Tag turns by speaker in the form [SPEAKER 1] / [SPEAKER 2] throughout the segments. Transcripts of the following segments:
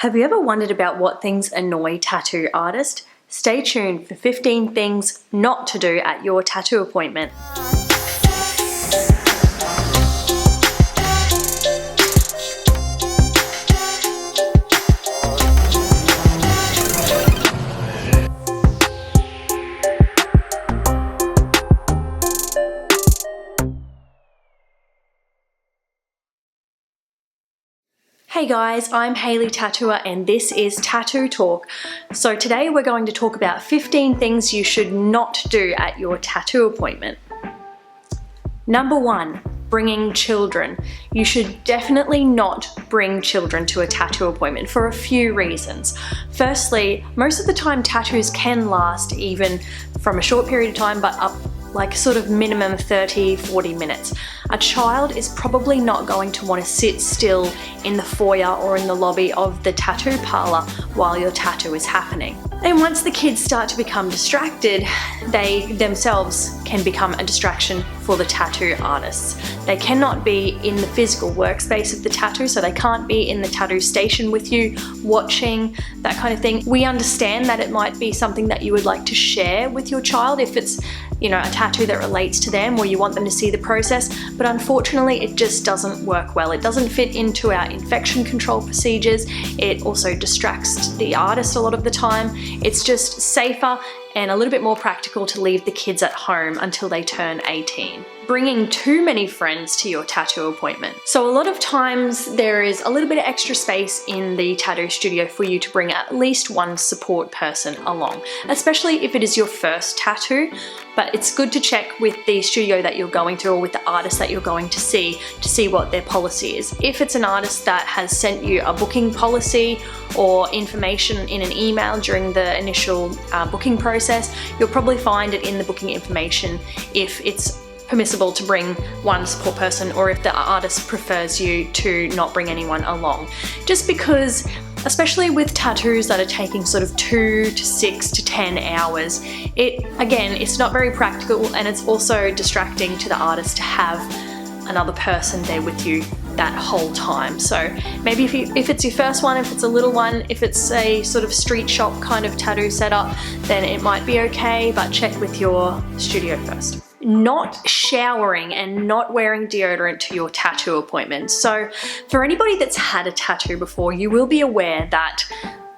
[SPEAKER 1] Have you ever wondered about what things annoy tattoo artists? Stay tuned for 15 things not to do at your tattoo appointment. Hey guys, I'm HayleeTattooer and this is Tattoo Talk. So today we're going to talk about 15 things you should not do at your tattoo appointment. Number 1, bringing children. You should definitely not bring children to a tattoo appointment for a few reasons. Firstly, most of the time tattoos can last even from a short period of time but up like sort of minimum 30-40 minutes. A child is probably not going to want to sit still in the foyer or in the lobby of the tattoo parlor while your tattoo is happening. And once the kids start to become distracted, they themselves can become a distraction for the tattoo artists. They cannot be in the physical workspace of the tattoo, so they can't be in the tattoo station with you, watching, that kind of thing. We understand that it might be something that you would like to share with your child if it's, you know, a tattoo that relates to them or you want them to see the process, but unfortunately it just doesn't work well. It doesn't fit into our infection control procedures. It also distracts the artist a lot of the time. It's just safer and a little bit more practical to leave the kids at home until they turn 18. Bringing too many friends to your tattoo appointment. So a lot of times there is a little bit of extra space in the tattoo studio for you to bring at least one support person along, especially if it is your first tattoo. But it's good to check with the studio that you're going to or with the artist that you're going to see what their policy is. If it's an artist that has sent you a booking policy or information in an email during the initial booking process, you'll probably find it in the booking information if it's permissible to bring one support person or if the artist prefers you to not bring anyone along. Just because, especially with tattoos that are taking sort of 2 to 6 to 10 hours, it's not very practical and it's also distracting to the artist to have another person there with you that whole time. So maybe if it's your first one, if it's a little one, if it's a sort of street shop kind of tattoo setup, then it might be okay, but check with your studio first. Not showering and not wearing deodorant to your tattoo appointment. So for anybody that's had a tattoo before, you will be aware that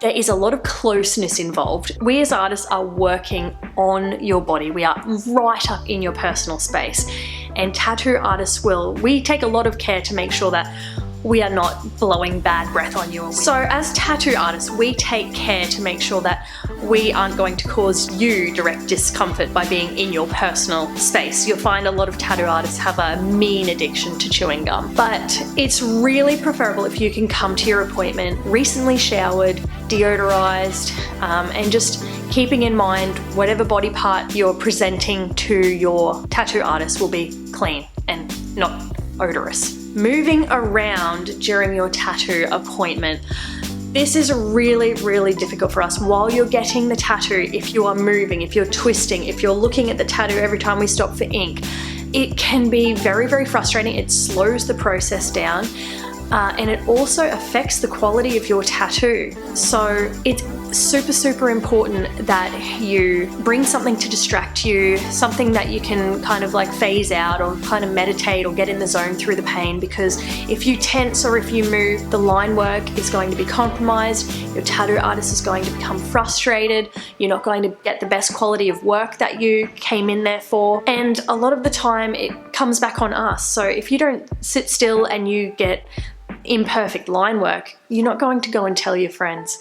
[SPEAKER 1] there is a lot of closeness involved. We as artists are working on your body. We are right up in your personal space. And tattoo artists we take a lot of care to make sure that we are not blowing bad breath on you. So as tattoo artists, we take care to make sure that we aren't going to cause you direct discomfort by being in your personal space. You'll find a lot of tattoo artists have a mean addiction to chewing gum, but it's really preferable if you can come to your appointment recently showered, deodorized, and just keeping in mind whatever body part you're presenting to your tattoo artist will be clean and not odorous. Moving around during your tattoo appointment. This is really, really difficult for us while you're getting the tattoo. If you are moving, if you're twisting, if you're looking at the tattoo every time we stop for ink, it can be very, very frustrating. It slows the process down. And it also affects the quality of your tattoo. So it's super important that you bring something to distract you, something that you can kind of like phase out or kind of meditate or get in the zone through the pain, because if you tense or if you move, the line work is going to be compromised, your tattoo artist is going to become frustrated, you're not going to get the best quality of work that you came in there for, and a lot of the time it comes back on us. So if you don't sit still and you get imperfect line work, you're not going to go and tell your friends,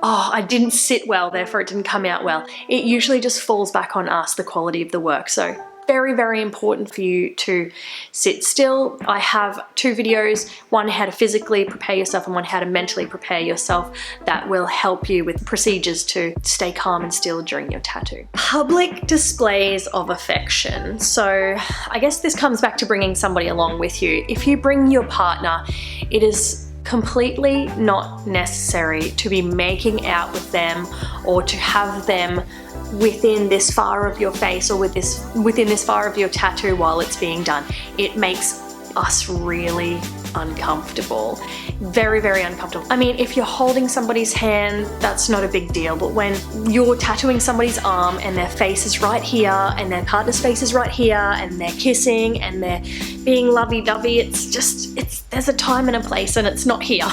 [SPEAKER 1] oh, I didn't sit well, therefore it didn't come out well. It usually just falls back on us, the quality of the work. So very, very important for you to sit still. I have 2 videos, one how to physically prepare yourself and one how to mentally prepare yourself, that will help you with procedures to stay calm and still during your tattoo. Public displays of affection. So I guess this comes back to bringing somebody along with you. If you bring your partner, it is completely not necessary to be making out with them or to have them within this far of your face or within this far of your tattoo while it's being done. It makes us really uncomfortable. Very, very uncomfortable. I mean, if you're holding somebody's hand, that's not a big deal, but when you're tattooing somebody's arm and their face is right here and their partner's face is right here and they're kissing and they're being lovey-dovey, there's a time and a place, and it's not here.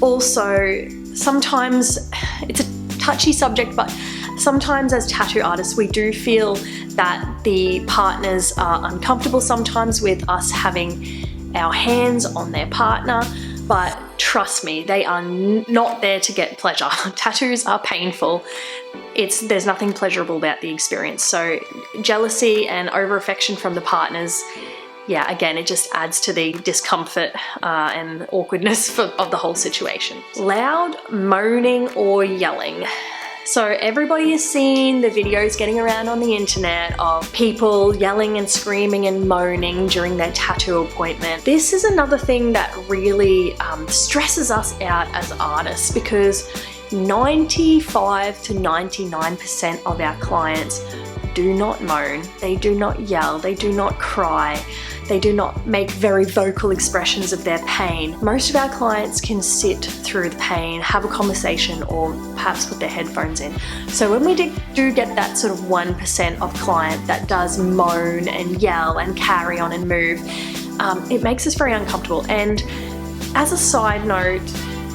[SPEAKER 1] Also, sometimes it's a touchy subject, but sometimes as tattoo artists, we do feel that the partners are uncomfortable sometimes with us having our hands on their partner, but trust me, they are not there to get pleasure. Tattoos are painful. There's nothing pleasurable about the experience. So jealousy and over-affection from the partners, yeah, again, it just adds to the discomfort and awkwardness of the whole situation. Loud moaning or yelling. So everybody has seen the videos getting around on the internet of people yelling and screaming and moaning during their tattoo appointment. This is another thing that really stresses us out as artists, because 95 to 99% of our clients do not moan, they do not yell, they do not cry, they do not make very vocal expressions of their pain. Most of our clients can sit through the pain, have a conversation, or perhaps put their headphones in. So when we do get that sort of 1% of client that does moan and yell and carry on and move, it makes us very uncomfortable. And as a side note,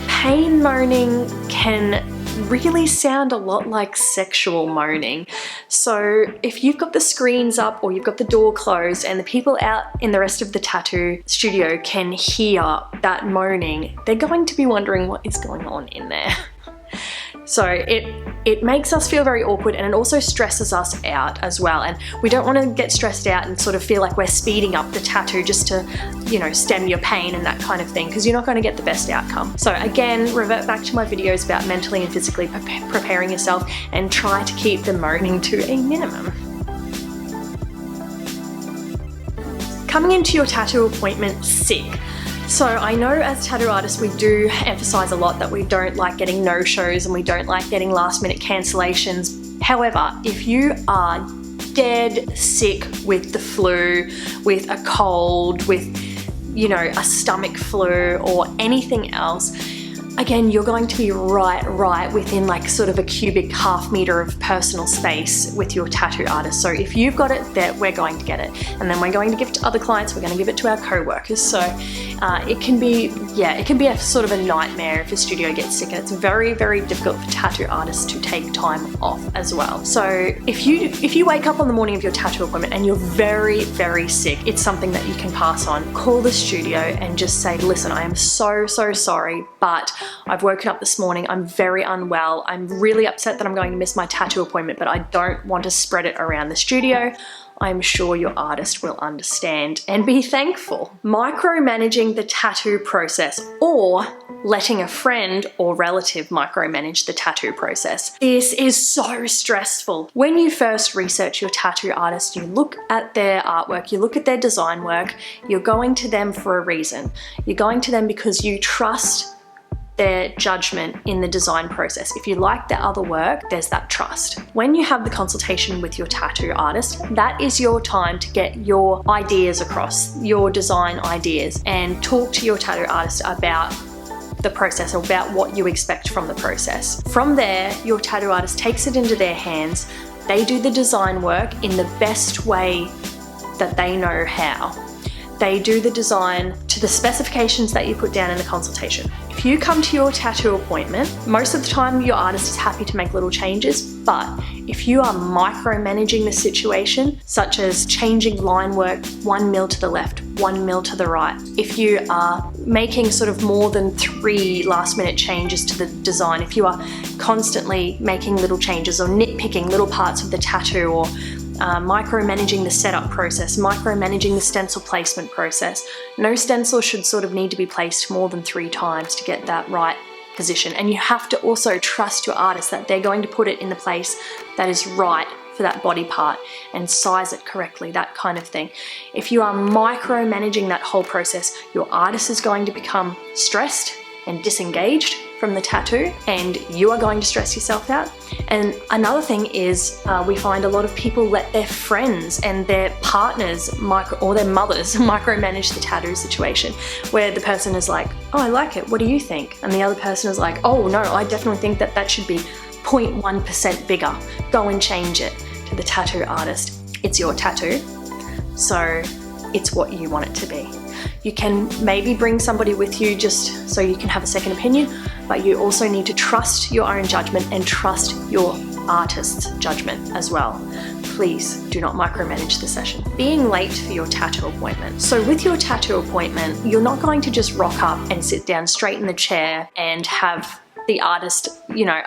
[SPEAKER 1] pain moaning can really sound a lot like sexual moaning. So if you've got the screens up or you've got the door closed and the people out in the rest of the tattoo studio can hear that moaning, they're going to be wondering what is going on in there. So it makes us feel very awkward, and it also stresses us out as well. And we don't want to get stressed out and sort of feel like we're speeding up the tattoo just to, you know, stem your pain and that kind of thing, because you're not going to get the best outcome. So again, revert back to my videos about mentally and physically preparing yourself, and try to keep the moaning to a minimum. Coming into your tattoo appointment sick. So I know as tattoo artists we do emphasize a lot that we don't like getting no-shows and we don't like getting last-minute cancellations. However, if you are dead sick with the flu, with a cold, with, you know, a stomach flu or anything else, again, you're going to be right within like sort of a cubic half meter of personal space with your tattoo artist. So if you've got it, that we're going to get it, and then we're going to give it to other clients, we're going to give it to our co-workers. So it can be a sort of a nightmare if a studio gets sick, and it's very, very difficult for tattoo artists to take time off as well. So if you wake up on the morning of your tattoo appointment and you're very, very sick, it's something that you can pass on. Call the studio and just say, listen, I am so sorry, but I've woken up this morning, I'm very unwell, I'm really upset that I'm going to miss my tattoo appointment, but I don't want to spread it around the studio. I'm sure your artist will understand and be thankful. Micromanaging the tattoo process, or letting a friend or relative micromanage the tattoo process. This is so stressful. When you first research your tattoo artist, you look at their artwork, you look at their design work, you're going to them for a reason. You're going to them because you trust their judgment in the design process. If you like their other work, there's that trust. When you have the consultation with your tattoo artist, that is your time to get your ideas across, your design ideas, and talk to your tattoo artist about the process, about what you expect from the process. From there, your tattoo artist takes it into their hands. They do the design work in the best way that they know how. They do the design to the specifications that you put down in the consultation. If you come to your tattoo appointment, most of the time your artist is happy to make little changes, but if you are micromanaging the situation, such as changing line work 1 mil to the left, 1 mil to the right, if you are making sort of more than 3 last-minute changes to the design, if you are constantly making little changes or nitpicking little parts of the tattoo, or micromanaging the setup process, micromanaging the stencil placement process. No stencil should sort of need to be placed more than 3 times to get that right position. And you have to also trust your artist that they're going to put it in the place that is right for that body part and size it correctly, that kind of thing. If you are micromanaging that whole process, your artist is going to become stressed and disengaged from the tattoo, and you are going to stress yourself out. And another thing is we find a lot of people let their friends and their partners or their mothers micromanage the tattoo situation, where the person is like, oh, I like it, what do you think? And the other person is like, oh no, I definitely think that that should be 0.1% bigger. Go and change it. To the tattoo artist, it's your tattoo, so it's what you want it to be. You can maybe bring somebody with you just so you can have a second opinion, but you also need to trust your own judgment and trust your artist's judgment as well. Please do not micromanage the session. Being late for your tattoo appointment. So with your tattoo appointment, you're not going to just rock up and sit down straight in the chair and have the artist,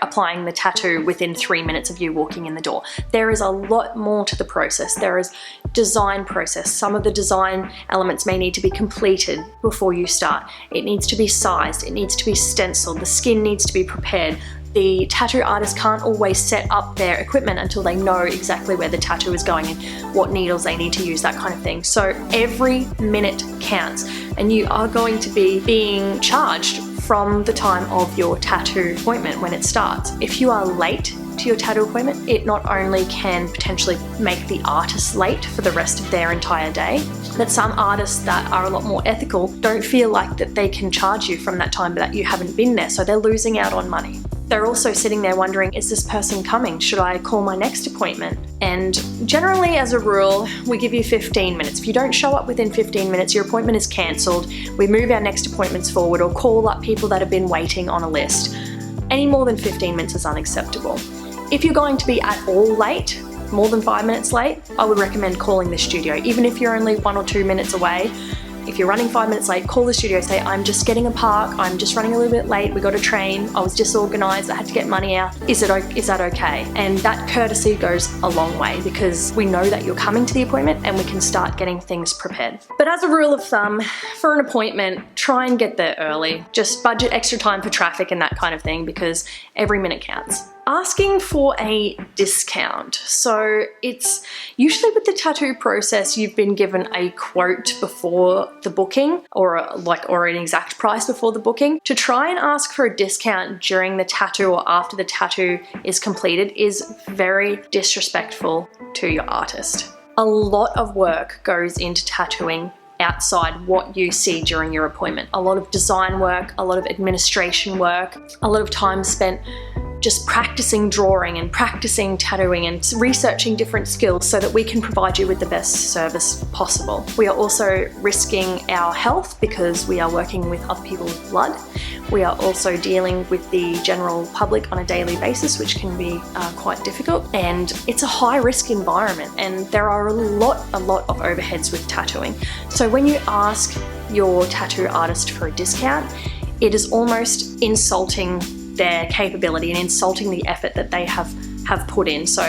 [SPEAKER 1] applying the tattoo within 3 minutes of you walking in the door. There is a lot more to the process. There is design process. Some of the design elements may need to be completed before you start. It needs to be sized, it needs to be stenciled, the skin needs to be prepared. The tattoo artist can't always set up their equipment until they know exactly where the tattoo is going and what needles they need to use, that kind of thing. So every minute counts, and you are going to be being charged from the time of your tattoo appointment when it starts. If you are late to your tattoo appointment, it not only can potentially make the artist late for the rest of their entire day, but some artists that are a lot more ethical don't feel like that they can charge you from that time that you haven't been there, so they're losing out on money. They're also sitting there wondering, is this person coming? Should I call my next appointment? And generally, as a rule, we give you 15 minutes. If you don't show up within 15 minutes, your appointment is cancelled. We move our next appointments forward or call up people that have been waiting on a list. Any more than 15 minutes is unacceptable. If you're going to be at all late, more than 5 minutes late, I would recommend calling the studio. Even if you're only 1 or 2 minutes away, if you're running 5 minutes late, call the studio, say, I'm just getting a park, I'm just running a little bit late, we got a train, I was disorganized, I had to get money out. Is that okay? And that courtesy goes a long way because we know that you're coming to the appointment and we can start getting things prepared. But as a rule of thumb, for an appointment, try and get there early. Just budget extra time for traffic and that kind of thing because every minute counts. Asking for a discount. So it's usually with the tattoo process, you've been given a quote before the booking or an exact price before the booking. To try and ask for a discount during the tattoo or after the tattoo is completed is very disrespectful to your artist. A lot of work goes into tattooing outside what you see during your appointment. A lot of design work, a lot of administration work, a lot of time spent just practicing drawing and practicing tattooing and researching different skills so that we can provide you with the best service possible. We are also risking our health because we are working with other people's blood. We are also dealing with the general public on a daily basis, which can be quite difficult. And it's a high risk environment and there are a lot of overheads with tattooing. So when you ask your tattoo artist for a discount, it is almost insulting their capability and insulting the effort that they have put in. So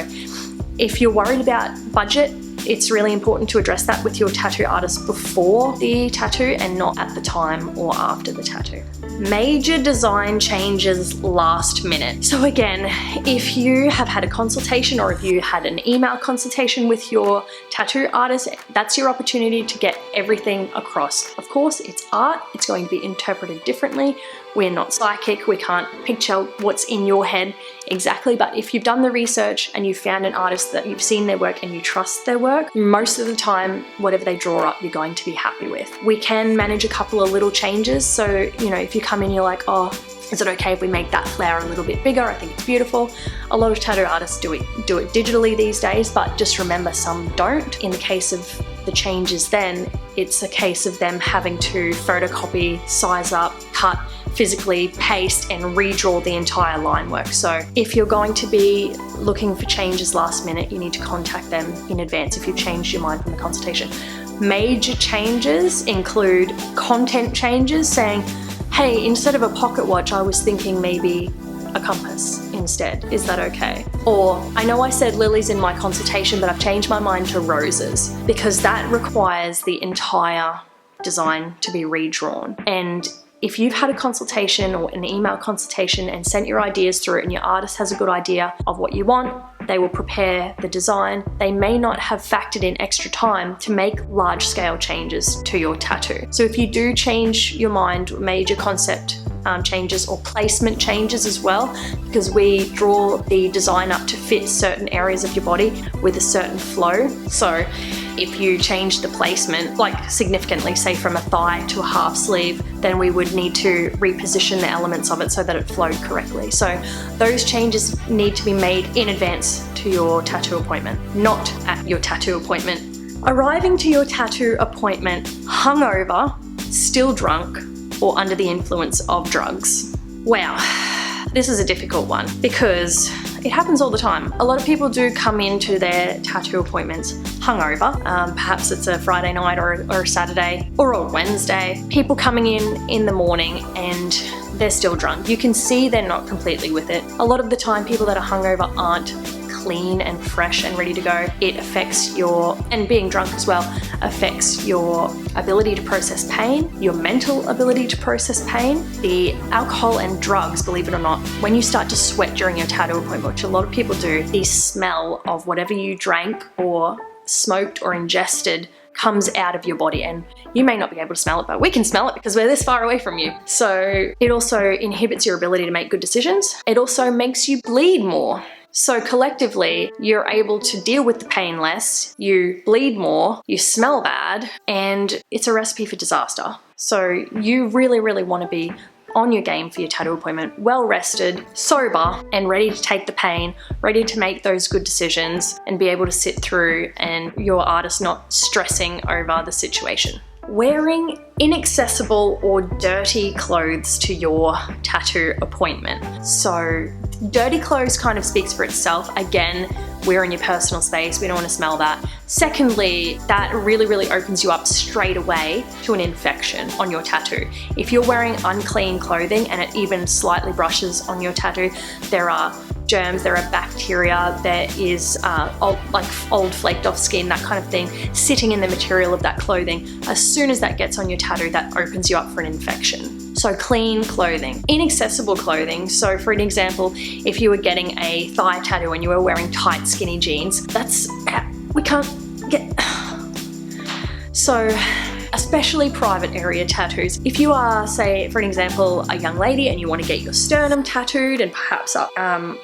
[SPEAKER 1] if you're worried about budget, it's really important to address that with your tattoo artist before the tattoo and not at the time or after the tattoo. Major design changes last minute. So again, if you have had a consultation or if you had an email consultation with your tattoo artist, that's your opportunity to get everything across. Of course, it's art, it's going to be interpreted differently. We're not psychic, we can't picture what's in your head exactly, but if you've done the research and you've found an artist that you've seen their work and you trust their work, most of the time, whatever they draw up, you're going to be happy with. We can manage a couple of little changes, so if you come in, you're like, oh, is it okay if we make that flower a little bit bigger? I think it's beautiful. A lot of tattoo artists do it digitally these days, but just remember some don't. In the case of the changes then, it's a case of them having to photocopy, size up, cut, physically paste and redraw the entire line work. So if you're going to be looking for changes last minute, you need to contact them in advance if you've changed your mind from the consultation. Major changes include content changes, saying, hey, instead of a pocket watch, I was thinking maybe a compass instead. Is that okay? Or, I know I said lilies in my consultation, but I've changed my mind to roses, because that requires the entire design to be redrawn. And if you've had a consultation or an email consultation and sent your ideas through it and your artist has a good idea of what you want, they will prepare the design. They may not have factored in extra time to make large scale changes to your tattoo. So if you do change your mind, major concept changes or placement changes as well, because we draw the design up to fit certain areas of your body with a certain flow. So if you change the placement, like significantly, say from a thigh to a half sleeve, then we would need to reposition the elements of it so that it flowed correctly. So those changes need to be made in advance to your tattoo appointment, not at your tattoo appointment. Arriving to your tattoo appointment hungover, still drunk, or under the influence of drugs. Wow, this is a difficult one because it happens all the time. A lot of people do come into their tattoo appointments hungover. Perhaps it's a Friday night or a Saturday or a Wednesday. People coming in the morning and they're still drunk. You can see they're not completely with it. A lot of the time, people that are hungover aren't clean and fresh and ready to go. It affects and being drunk as well, affects your ability to process pain, your mental ability to process pain. The alcohol and drugs, believe it or not, when you start to sweat during your tattoo appointment, which a lot of people do, the smell of whatever you drank or smoked or ingested comes out of your body, and you may not be able to smell it, but we can smell it because we're this far away from you. So it also inhibits your ability to make good decisions. It also makes you bleed more. So collectively, you're able to deal with the pain less, you bleed more, you smell bad, and it's a recipe for disaster. So you really, really want to be on your game for your tattoo appointment, well rested, sober, and ready to take the pain, ready to make those good decisions and be able to sit through and your artist not stressing over the situation. Wearing inaccessible or dirty clothes to your tattoo appointment. So dirty clothes kind of speaks for itself. Again, we're in your personal space, we don't want to smell that. Secondly, that really, really opens you up straight away to an infection on your tattoo. If you're wearing unclean clothing and it even slightly brushes on your tattoo, there are germs, there are bacteria, there is old flaked off skin, that kind of thing, sitting in the material of that clothing. As soon as that gets on your tattoo, that opens you up for an infection. So clean clothing. Inaccessible clothing, so for an example, if you were getting a thigh tattoo and you were wearing tight skinny jeans, we can't get... So especially private area tattoos. If you are, say, for an example, a young lady and you want to get your sternum tattooed and perhaps up,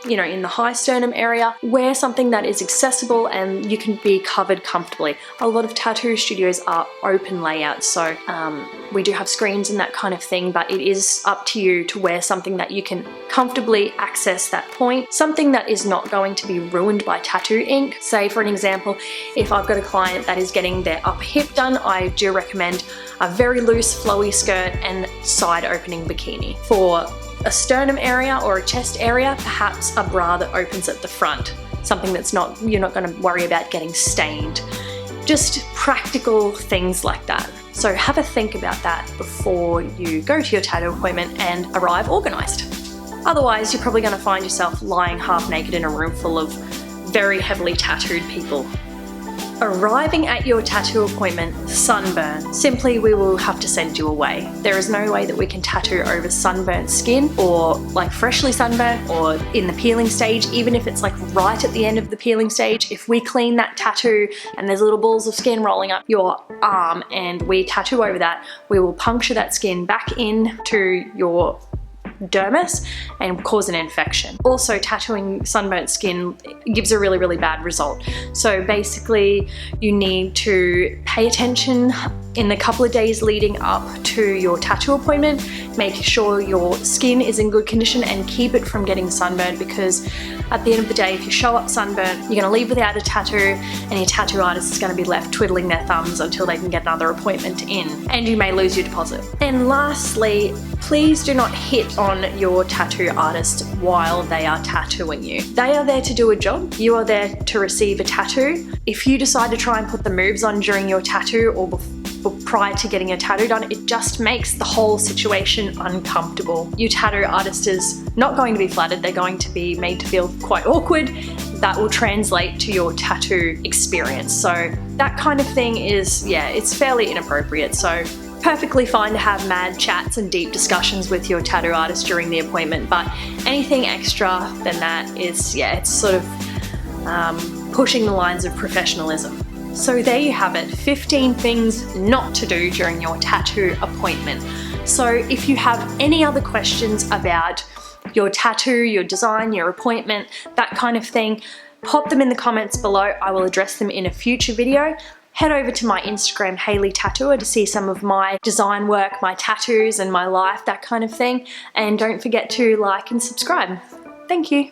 [SPEAKER 1] in the high sternum area, wear something that is accessible and you can be covered comfortably. A lot of tattoo studios are open layouts, so we do have screens and that kind of thing, but it is up to you to wear something that you can comfortably access that point, something that is not going to be ruined by tattoo ink. Say, for an example, if I've got a client that is getting their upper hip done, I do recommend a very loose flowy skirt and side opening bikini. For a sternum area or a chest area, perhaps a bra that opens at the front, something that's you're not going to worry about getting stained. Just practical things like that. So have a think about that before you go to your tattoo appointment and arrive organised. Otherwise, you're probably going to find yourself lying half naked in a room full of very heavily tattooed people. Arriving at your tattoo appointment sunburn, simply we will have to send you away. There is no way that we can tattoo over sunburnt skin or like freshly sunburnt or in the peeling stage, even if it's like right at the end of the peeling stage. If we clean that tattoo and there's little balls of skin rolling up your arm and we tattoo over that, we will puncture that skin back into your dermis and cause an infection. Also, tattooing sunburnt skin gives a really, really bad result. So basically, you need to pay attention in the couple of days leading up to your tattoo appointment. Make sure your skin is in good condition and keep it from getting sunburned, because at the end of the day, if you show up sunburnt, you're going to leave without a tattoo and your tattoo artist is going to be left twiddling their thumbs until they can get another appointment in, and you may lose your deposit. And lastly, please do not hit on your tattoo artist while they are tattooing you. They are there to do a job. You are there to receive a tattoo. If you decide to try and put the moves on during your tattoo or prior to getting a tattoo done, it just makes the whole situation uncomfortable. Your tattoo artist is not going to be flattered, they're going to be made to feel quite awkward. That will translate to your tattoo experience. So that kind of thing is, yeah, it's fairly inappropriate. So perfectly fine to have mad chats and deep discussions with your tattoo artist during the appointment, but anything extra than that is, yeah, it's sort of pushing the lines of professionalism. So there you have it, 15 things not to do during your tattoo appointment. So if you have any other questions about your tattoo, your design, your appointment, that kind of thing, pop them in the comments below. I will address them in a future video. Head over to my Instagram, HayleeTattooer, to see some of my design work, my tattoos and my life, that kind of thing. And don't forget to like and subscribe. Thank you.